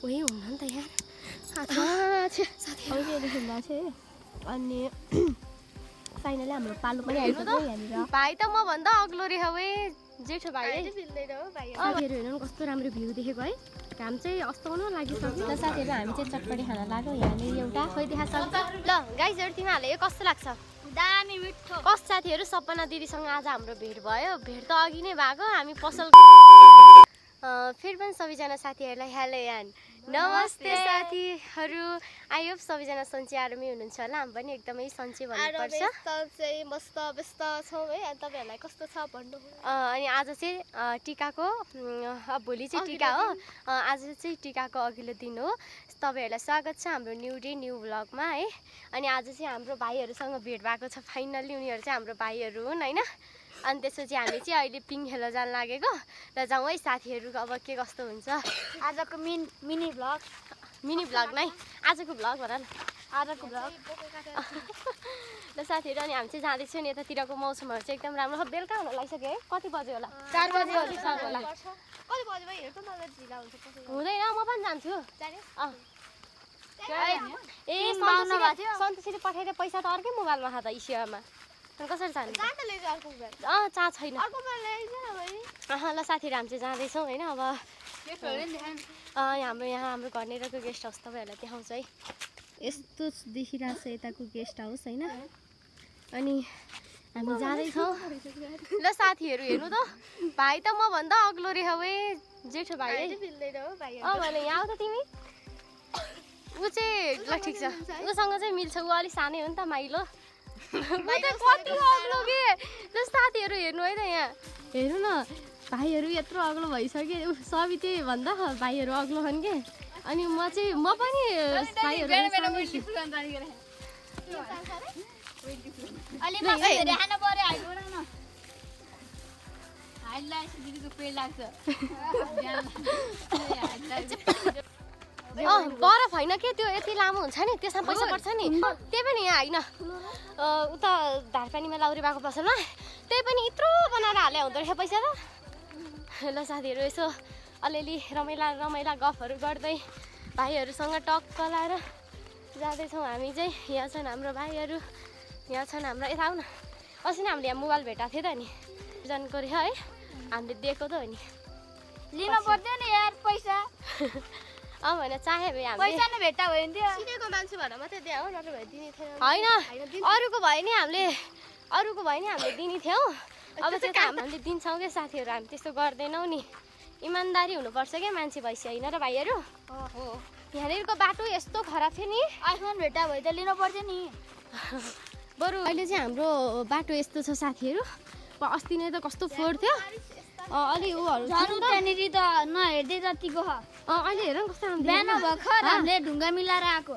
उही हुन्न नि त यार अनि फाइनली हाम्रो पालो पनि आइपुग्यो यहाँनिर। भाइ त म भन्दा अग्लो रे हवे जेठो भाइ साथीहरू हेर्नु कस्तो राम्रो भ्यू देखेको है। घाम चाहिँ अस्ताउन लागिसक्यो। ल साथीहरू हामी चाहिँ चटपटी खाना लाग्यो। यहाँले एउटा खोइ देखा सक्छ। ल गाइजहरु तिमीहरूले यो कस्तो लाग्छ? दामी मिठो। कस साथीहरू सपना दिदीसँग आज हाम्रो भेट भयो। भेट त अघि नै भएको। हामी पसल फेरि पनि सबैजना साथीहरूलाई हेलो यान नमस्ते साथीहरू। आई होप सबैजना सन्चै आरामै हुनुहुन्छ होला। हामी पनि एकदमै सन्चै भन्नुपर्छ। चाहिँ मस्त व्यस्त छौँ है। अनि तपाईँहरूलाई कस्तो छ भन्नु। अनि आज चाहिँ टिकाको भोलि चाहिँ टिका हो। आज चाहिँ टिकाको अघिल्लो दिन हो। तपाईँहरूलाई स्वागत छ हाम्रो न्यू डे न्यू भ्लगमा है। अनि आज चाहिँ हाम्रो भाइहरूसँग भेट भएको छ। फाइनल्ली उनीहरू चाहिँ हाम्रो भाइहरू हुन् होइन। अनि त्यसपछि हामी चाहिँ अहिले पिङ खेल्न जान लागेको। र जाउँ है साथीहरू अब के कस्तो हुन्छ आजको मिनी भ्लग नै। आजको भ्लग भन न। आजको भ्लग ल साथीहरू अनि हामी चाहिँ जाँदैछौँ नि। यतातिरको मौसमहरू चाहिँ एकदम राम्रो। बेलुका हुन लागिसक्यो है। कति बज्यो होला? 4 बजे होला। कति बजे भयो हेर्नु मलाई ढिला हुन्छ हुँदैन म पनि जान्छु। ए सन्तोषीले पठाइदिए पैसा त अर्कै मोबाइलमा छ त इसियामा। कसरी जाने? चाह छैन। ल साथीहरू हामी चाहिँ जाँदैछौँ होइन। अब हाम्रो घरनेरको गेस्ट हाउस तपाईँहरूलाई देखाउँछ है। यस्तो देखिरहेको छ यताको गेस्ट हाउस होइन। अनि हामी जाँदैछौँ। ल साथीहरू हेर्नु त भाइ त म भन्दा अग्लो रे हवे जेठो भाइ भने यहाँ आऊ त तिमी। ऊ चाहिँ ल ठिक छ उसँग चाहिँ मिल्छ। ऊ अलिक सानै हो नि त माइलो। कति अग्लो के ल साथीहरू हेर्नु है त यहाँ हेर्नु न। भाइहरू यत्रो अग्लो भइसक्यो। सबिते भन्दा भाइहरू अग्लो छन् के। अनि म पनि बरफ होइन के त्यो यति लामो हुन्छ नि त्यसमा पैसा पर्छ नि। त्यही पनि यहाँ होइन उता धारपानीमा लाउरे भएको पसलमा त्यही पनि यत्रो बनाएर हाले हुँदो रहेछ पैसा त। ल साथीहरू यसो अलिअलि रमाइला गफहरू गर्दै भाइहरूसँग टक्क लाएर जाँदैछौँ हामी चाहिँ। यहाँ छन् हाम्रो भाइहरू यहाँ छन् हाम्रो। यता आऊ न। अस्ति नै हामीले यहाँ मोबाइल भेटाएको थियो त नि जनको रहेछ है। हामीले दिएको त हो नि। लिनु पर्दैन यार पैसा। भने चाहे भए पैसा नै भेट्टा भयो नि त्यो चिनेको मान्छे भनेर मात्रै दिए हो नत्र भए दिने थिएन होइन। अरूको भयो नि हामीले दिने थियौँ। अब चाहिँ हामीले दिन्छौँ क्या साथीहरू। हामी त्यस्तो गर्दैनौँ नि। इमान्दारी हुनुपर्छ क्या मान्छे भइसक्यो होइन र भाइहरू। यहाँनिरको बाटो यस्तो खराब थियो नि। आइफोन भेट्टा भयो त लिनु पर्थ्यो नि। बरु अहिले चाहिँ हाम्रो बाटो यस्तो छ साथीहरू। अस्ति नै त कस्तो फोहोर थियो। अलि ऊहरू त्यहाँनिर त नहेर्दै जतिको छ। अहिले हेर न कस्तो बिहान भर्खर हामीले ढुङ्गा मिलाएर आएको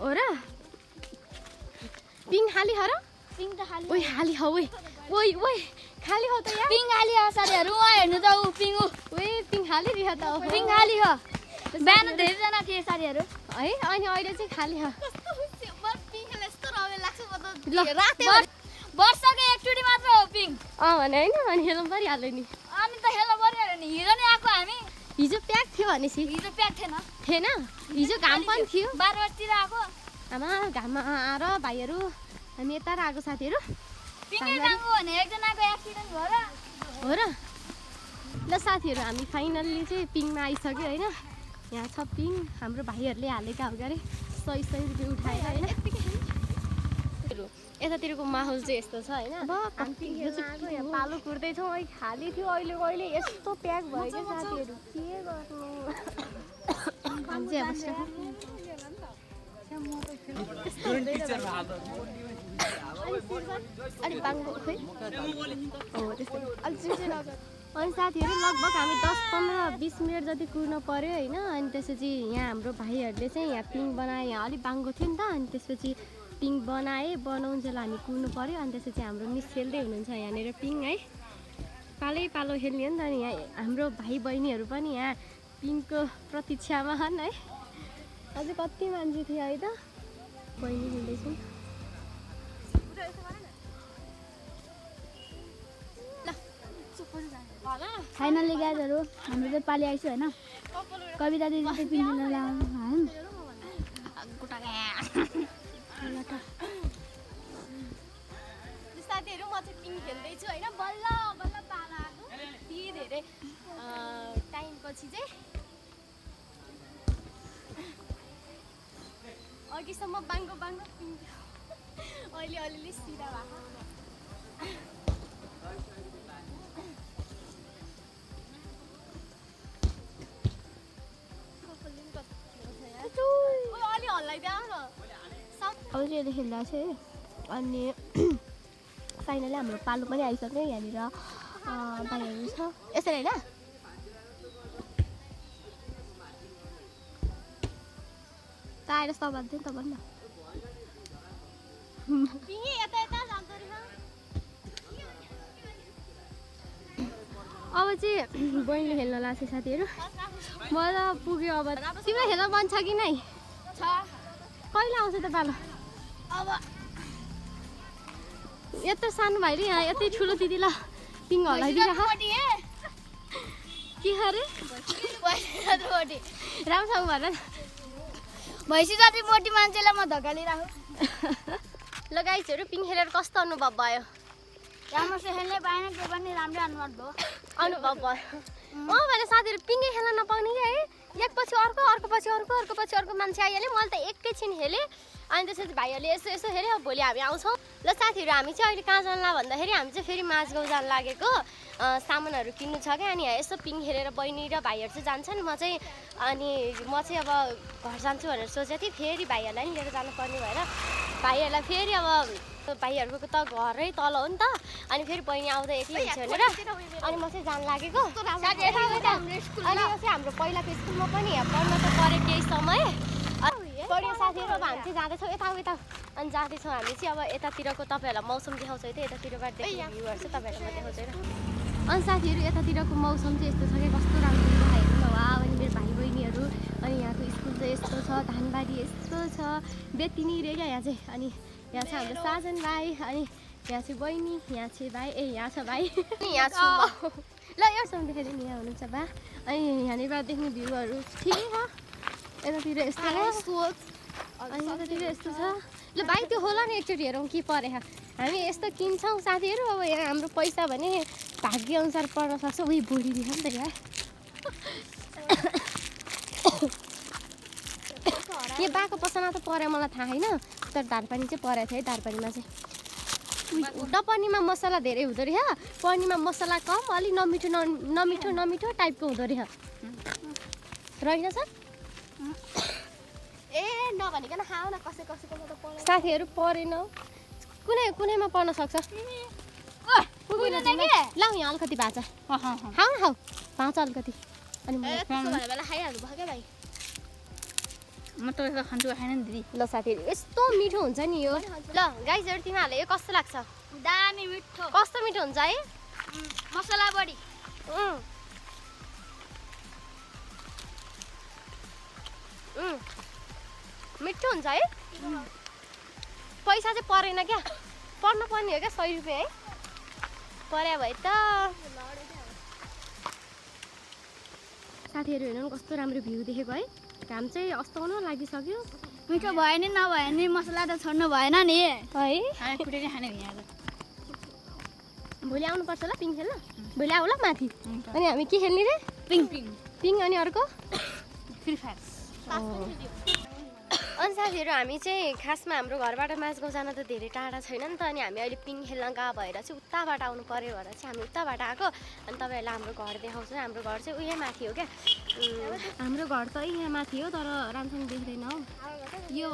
हो र। पिङ खाली हो र? पिङ त खाली। ओइ खाली हो। ओइ खाली हो त यार। पिङ खाली हो साथीहरू। उहाँ हेर्नु त ऊ पिङ पिङ खाली रिह त पिङ खाली हो। बिहान धेरैजना थिए साथीहरू है। अनि अहिले चाहिँ खाली हो। वर्षको एकचोटि मात्र हो पिङ। भने होइन अनि हेर्नु परिहाल्यो नि। अनि त हेर्नु परिहाल्यो नि। हिजो नै आएको हामी। हिजो प्याक थियो भनेपछि हिजो प्याक थिएन। हिजो घाम पनि थियो। 12 बजीतिर आएको। आमा घाममा आएर भाइहरू हामी यता आएको साथीहरू। पिङै जाँगो भने एकजनाको एक्सिडेन्ट भयो र हो र। ल साथीहरू हामी फाइनल्ली चाहिँ पिङमा आइसक्यो होइन। यहाँ छ पिङ। हाम्रो भाइहरूले हालेका हो अरे 100 रुपियाँ उठाएर होइन। यतातिरको माहौल चाहिँ यस्तो छ होइन। पालो कुर्दैछौँ। खाली थियो अहिले यस्तो प्याक भयो क्या साथीहरू के गर्नु। अनि साथीहरू लगभग हामी 10-15-20 मिनट जति कुर्नु पर्यो होइन। अनि त्यसपछि यहाँ हाम्रो भाइहरूले चाहिँ यहाँ पिङ बनाए। यहाँ अलिक बाङ्गो थियो नि त। अनि त्यसपछि पिङ बनाउन्जेल हामी कुर्नु पर्यो। अनि त्यसपछि हाम्रो मिस खेल्दै हुनुहुन्छ यहाँनिर पिङ है। पालो खेल्ने हो नि त। अनि यहाँ हाम्रो भाइ बहिनीहरू पनि यहाँ पिङको प्रतीक्षामा छन् है। अझै कति मान्छे थियो है त। बहिनी खेल्दैछौँ। फाइनली गाइजहरु हाम्रो चाहिँ पाली आइसक्यो हैन। कविता दिदी चाहिँ पिङ खेल्न लाग्नु हैन साथीहरू म चाहिँ पिङ खेल्दैछु होइन बल्ल बल्ल पाला आएको यति धेरै टाइमपछि चाहिँ अघिसम्म बाङ्गो बाङ्गो पिङ अहिले अलिअलि सिधा भएको अलि हल्लाइदियो न अब चाहिँ अहिले खेल्दा चाहिँ अनि फाइनली हाम्रो पालो पनि आइसक्यो यहाँनिर बाहिरहरू छ यसरी होइन त आएर सवाल थियो नि त भन्न पिङे यता यता जान्छ रहेछ अब चाहिँ बहिनीले खेल्न लाग्छ साथीहरू म त पुग्यो अब तिमीलाई खेल्न मन छ कि नै छ कहिले आउँछ त पालो अब यत्रो सानो भाइले यहाँ यति ठुलो दिदीलाई पिङ हल्लाइदिइराख के अरे राम्रोसँग भन भैँसी जति मोटी मान्छेलाई म धकालिराख्छु ल गाइजहरू पिङ खेलेर कस्तो अनुभव भयो राम्रोसँग खेल्नै पाएन त्यो पनि राम्रै अनुभव भयो अनुभव भयो भने साथीहरू पिङै खेल्न नपाउने कि है एकपछि अर्को अर्कोपछि अर्को अर्कोपछि अर्को मान्छे आइहाल्यो मैले त एकैछिन खेलेँ अनि त्यसपछि भाइहरूले यसो यसो हेऱ्यो अब भोलि हामी आउँछौँ ल साथीहरू हामी चाहिँ अहिले कहाँ जानला भन्दाखेरि हामी चाहिँ फेरि माझगाउँ जान लागेको सामानहरू किन्नु छ क्या अनि यसो पिङ खेलेर बहिनी र भाइहरू चाहिँ जान्छन् म चाहिँ अब घर जान्छु भनेर सोचेको थिएँ फेरि भाइहरूलाई नि लिएर जानुपर्ने भएर भाइहरूलाई फेरि अब भाइहरूको त घरै तल हो नि त अनि फेरि बहिनी आउँदा एक्लै हुन्छ भनेर अनि म चाहिँ जान लागेको अनि यो चाहिँ हाम्रो पहिलाको स्कुलमा पनि पढ्न त पऱ्यो केही समय पढ्यो साथीहरू अब हामी चाहिँ जाँदैछौँ यता अनि जाँदैछौँ हामी चाहिँ अब यतातिरको तपाईँहरूलाई मौसम देखाउँछ है त यतातिरबाट देख्ने भ्यूहरू चाहिँ तपाईँहरूलाई म देखाउँछु होइन अनि साथीहरू यतातिरको मौसम चाहिँ यस्तो छ कि कस्तो राम्रो देखाइहेर्नु न वा अनि मेरो भाइ बहिनीहरू अनि यहाँको स्कुल चाहिँ यस्तो छ धानबारी यस्तो छ बेतिनी रे क्या यहाँ चाहिँ अनि यहाँ छ हाम्रो साजन भाइ अनि यहाँ चाहिँ बहिनी यहाँ चाहिँ भाइ यहाँ छ भाइ अनि यहाँ छु म ल एउटासम्म देखाइदिनु यहाँ हुनुहुन्छ बा अनि यहाँनिर देख्ने भ्यूहरू ठिकै छ यतातिर यस्तो अनि यतातिर यस्तो छ ल भाइ त्यो होला नि एकचोटि हेरौँ के परे हामी यस्तो किन्छौँ साथीहरू अब यहाँ हाम्रो पैसा भने भाग्यअनुसार पर्न सक्छ उही बुढी दिन्छ नि त यहाँ यो बाको पसलमा त पऱ्यो मलाई थाहा छैन तर धारपानी चाहिँ परेको थियो है धारपानीमा चाहिँ डपनीमा मसला धेरै हुँदो रहेछ पनीरमा मसला कम अलिक नमिठो नमिठो टाइपको हुँदो रहेछ रहेन सर ए नभनिकन खाऊ न कसैको त पर्छ साथीहरू परेन कुनैमा पर्न सक्छ ल यहाँ अलिकति भाँचा खाऊ न खाऊ भाँचा अलिकति अनि बेला खाइहाल्नु भयो क्या भाइ म त यसो खान्छु खाएन नि दिदी ल साथीहरू यस्तो मिठो हुन्छ नि यो ल गाइजहरू तिमीहरूलाई यो कस्तो लाग्छ दामी मिठो कस्तो मिठो हुन्छ है मसला बढी मिठो हुन्छ है पैसा चाहिँ परेन क्या पर्न पर्ने हो क्या 100 रुपियाँ है पर्या भए त साथीहरू हेर्नु कस्तो राम्रो भ्यू देखेको है घाम चाहिँ अस्ताउन लागिसक्यो मिठो भयो नि नभए नि मसला त छोड्नु भएन नि है खाने फुटेर खाने यहाँ भोलि आउनुपर्छ ल पिङ खेल्न भोलि आऊ ल माथि अनि हामी के खेल्ने रे पिङ अनि अर्को फ्री फायर अनि साथीहरू हामी चाहिँ खासमा हाम्रो घरबाट माझगाउँ जान त धेरै टाढा छैन नि त अनि हामी अहिले पिङ खेल्न गएको भएर चाहिँ उताबाट आउनु पऱ्यो भनेर चाहिँ हामी उताबाट आएको अनि तपाईँहरूलाई हाम्रो घर देखाउँछ हाम्रो घर चाहिँ उयो माथि हो क्या हाम्रो घर त यहाँ माथि हो तर राम्रोसँग देख्दैन हौ यो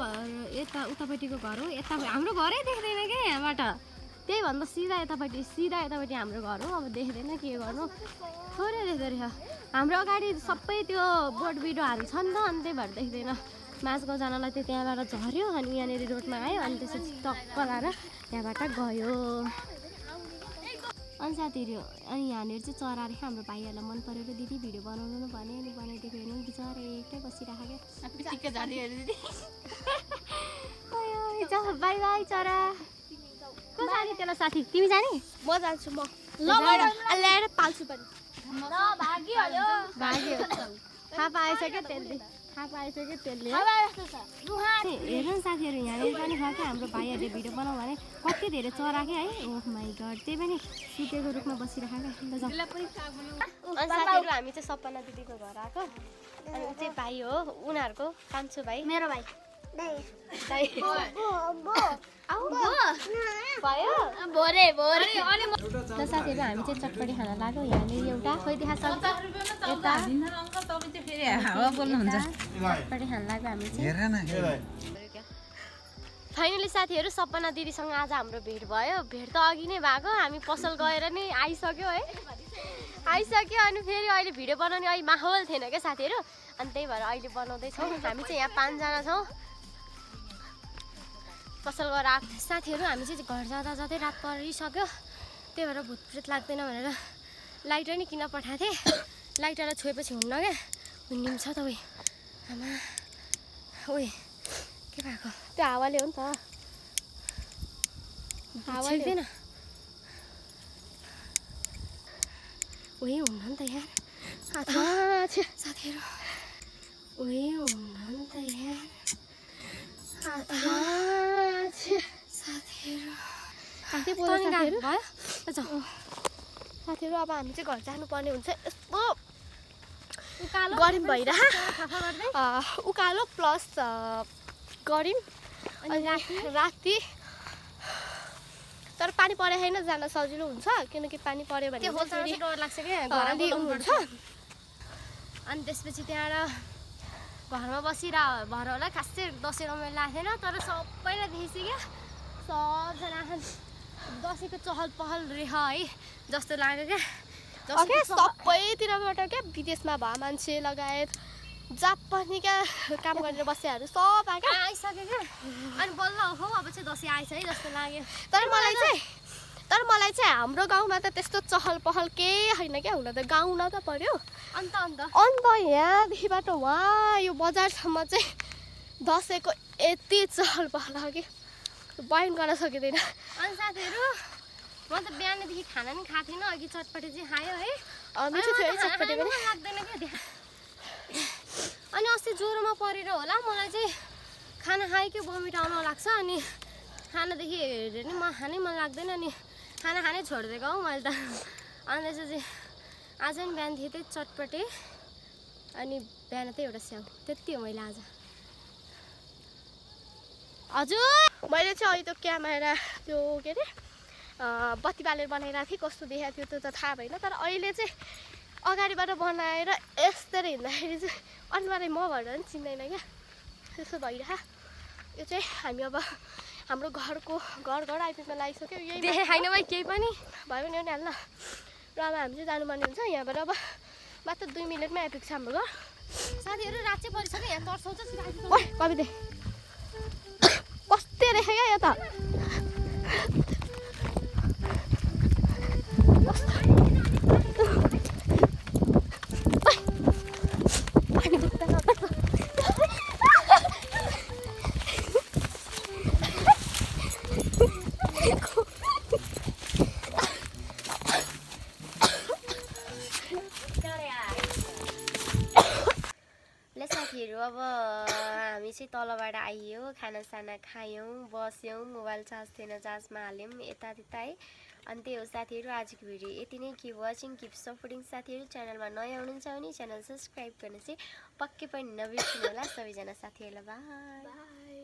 यता उतापट्टिको घर हो यता हाम्रो घरै देख्दैन क्या यहाँबाट त्यही भन्दा सिधा यतापट्टि हाम्रो घर हो अब देख्दैन के गर्नु थोरै देख्दो रहेछ हाम्रो अगाडि सबै त्यो बोट बिरुवाहरू छ नि त अनि त्यही भएर देख्दैन माझगाउँ जानलाई चाहिँ त्यहाँबाट झऱ्यो अनि यहाँनिर रोडमा आयो अनि त्यसपछि टक्क लाएर त्यहाँबाट गयो अनि साथीहरू अनि यहाँनिर चाहिँ चरा रहेछ हाम्रो भाइहरूलाई मन परेर दिदी भिडियो बनाउनु भने अनि बनाइदिएको हेर्नु बिचरा एक्लै बसिरहेको क्या बाई बाई चरा को जाने त्यसलाई साथी तिमी जाने म जान्छु म ल ल्याएर पाल्छु पनि ल भागिहाल्यो भाग्यो थाहा पाएछ क्या त्यसले हेर्नु न साथीहरू यहाँनिर पनि छ क्या हाम्रो भाइहरूले भिडियो बनाऊ भने कति धेरै चरा क्या है ओह माई गड त्यही पनि सुतेको रुखमा बसिरहेको क्या अनि साथीहरू हामी चाहिँ सपना दिदीको घर आएको अनि ऊ चाहिँ भाइ हो उनीहरूको कान्छो भाइ मेरो भाइ भयो भोरे ल साथीहरू हामी चाहिँ चटपटी खाना लाग्यो यहाँनिर एउटा खोइ देखाएको यता चटपटी खाना लाग्यो हामी चाहिँ फाइनली साथीहरू सपना दिदीसँग आज हाम्रो भेट भयो भेट त अघि नै भएको हामी पसल गएर नै आइसक्यो है आइसक्यो अनि फेरि अहिले भिडियो बनाउने अहिले माहौल थिएन क्या साथीहरू अनि त्यही भएर अहिले बनाउँदैछौँ हामी चाहिँ यहाँ 5 जना छौँ पसल गरेर आएको साथीहरू हामी चाहिँ घर जाँदा जाँदै रात परिसक्यो त्यही भएर भूतप्रेत लाग्दैन भनेर लाइटर नै किन पठाएको थिएँ लाइटरलाई छोएपछि हुन्न क्या निम्छ त उयो आमा ओए के भएको त्यो हावाले हो नि त हावा छैन उयो हुन्न नि त यार साथीहरू उयो हुन्न नि त यार साथीहरू अब हामी चाहिँ घर जानुपर्ने हुन्छ यस्तो गरम भइरहेको उकालो प्लस गरम अनि राति तर पानी परे होइन जान सजिलो हुन्छ किनकि पानी पर्यो भने डर लाग्छ क्या हुन्छ अनि त्यसपछि त्यहाँ घरमा बसिरह भएर होला खासै दसैँ रमाइलो लागेको थिएन तर सबैलाई देखेपछि क्या सबजना दसैँको चहल पहल रेह है जस्तो लाग्यो क्या सबैतिरबाट क्या विदेशमा भए मान्छे लगायत जहाँ पनि क्या काम गरेर बसेहरू सब आइसक्यो क्या अनि बल्ल हो अब चाहिँ दसैँ आएछ है जस्तो लाग्यो तर मलाई चाहिँ हाम्रो गाउँमा त त्यस्तो चहल पहल केही छैन क्या हुन त गाउँ न त पर्यो अन्त यहाँदेखिबाट वहाँ यो बजारसम्म चाहिँ दसैँको यति चहल पहल हो कि बयान गर्न सकिँदैन अनि साथीहरू म त बिहानदेखि खाना नि खाएको थिइनँ अघि चटपटी चाहिँ खायो है चटपटी पनि लाग्दैन क्या अनि अस्ति ज्वरोमा परेर होला मलाई चाहिँ खाना खाएकै भमिट आउन लाग्छ अनि खानादेखि हेरेर नि खानै मन लाग्दैन अनि खाना खानै छोडिदिएको हौ मैले त अनि त्यसपछि आज नि बिहान थिएँ त्यही चटपटे अनि बिहान त्यही एउटा स्याउ त्यति हो मैले आज हजुर मैले चाहिँ अहिले त्यो क्यामेरा त्यो के अरे बत्ती बालेर बनाइरहेको थिएँ कस्तो देखाएको थियो त्यो त थाहा भएन तर अहिले चाहिँ अगाडिबाट बनाएर यस्तरी हिँड्दाखेरि चाहिँ अनुहारै म भएर पनि चिन्दैन क्या त्यस्तो भइरह यो चाहिँ हामी अब हाम्रो घर आइपुग्न लागिसक्यो यही देखेँ छैन भाइ केही पनि भयो भने हाल्न र अब हामी चाहिँ जानुपर्ने हुन्छ यहाँबाट अब मात्र 2 मिनटमै आइपुग्छ हाम्रो घर साथीहरू रात चाहिँ परिसक्यो यहाँ तर्साउँछ कविता कस्तै रहेछ क्या यो त साथीहरू अब हामी चाहिँ तलबाट आइयो खानासाना खायौँ बस्यौँ मोबाइल चार्ज थिएन चार्जमा हाल्यौँ यता त्यता है अनि त्यही हो साथीहरू आजको भिडियो यति नै किप वाचिङ किप सपोर्टिङ साथीहरू च्यानलमा नयाँ हुनुहुन्छ भने च्यानल सब्सक्राइब गर्न चाहिँ पक्कै पनि नबिर्सिनु होला सबैजना साथीहरूलाई बाई